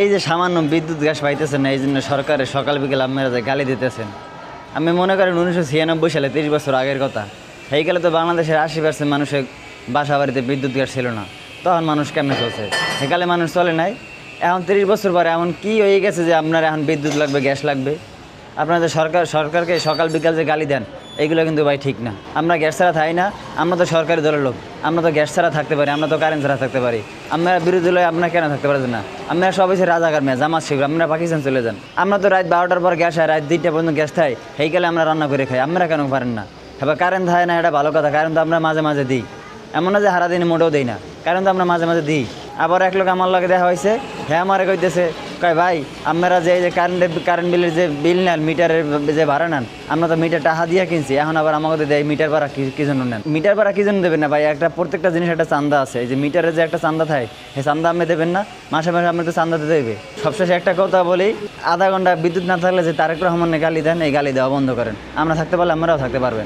এই যে সামান্য বিদ্যুৎ গ্যাস পাইতেছেন না, এই জন্য সরকারের সকাল বিকেল আপনারা যে গালি দিতেছেন। আমি মনে করেন 1996 সালে 30 বছর আগের কথা, সেইকালে তো বাংলাদেশের 80% মানুষের বাসা বাড়িতে বিদ্যুৎ গ্যাস ছিল না। তখন মানুষ কেমনে চলছে? সেকালে মানুষ চলে নাই। এখন 30 বছর পরে এমন কি হয়ে গেছে যে আপনার এখন বিদ্যুৎ লাগবে, গ্যাস লাগবে? আপনাদের সরকারকে সকাল বিকাল যে গালি দেন, এইগুলো কিন্তু ভাই ঠিক না। আমরা গ্যাস ছাড়া থাই না, আমরা তো সরকারি দলের লোক, আমরা তো গ্যাস ছাড়া থাকতে পারি, আমরা তো কারেন্ট ছাড়া থাকতে পারি। আপনারা বিরোধী দলে আপনারা কেন থাকতে পারছেন না? আপনারা সবাই রাজাকার মেয়ে, জামাত শিবির, আপনারা পাকিস্তান চলে যান। আমরা তো রাত 12টার পর গ্যাস হয়, রাত 2টা পর্যন্ত গ্যাস খাই, সেইকালে আমরা রান্না করে খাই। আপনারা কেন পারেন না? এবার কারেন্ট হয় না, এটা ভালো কথা, কারেন্ট তো আমরা মাঝে মাঝে দিই, এমন না যে সারাদিনে মোটেও দিই না, কারণ তো আমরা মাঝে মাঝে দিই। আবার এক লোক আমার লাগে দেখা হয়েছে, হ্যাঁ আমারে কইতেছে, কয় ভাই আপনারা যে কারেন্ট বিলের যে বিল নেন, মিটারের যে ভাড়া নেন, আমরা তো মিটার টাকা দিয়ে কিনছি, এখন আবার আমাকে দেয় মিটার ভাড়া কি জন্য নেন? মিটার ভাড়া কি জন্য দেবেন না ভাই? একটা প্রত্যেকটা জিনিস একটা চান্দা আছে, এই যে মিটারের যে একটা চান্দা থাকে, সেই চান্দা আপনি দেবেন না? মাসে মাসে আপনি তো চান্দা দিতে দেবে। সবশেষে একটা কথা বলি, আধা ঘন্টা বিদ্যুৎ না থাকলে যে তারেক রহমানের গালি দেন, এই গালি দেওয়া বন্ধ করেন। আমরা থাকতে পারলে আপনারাও থাকতে পারবেন।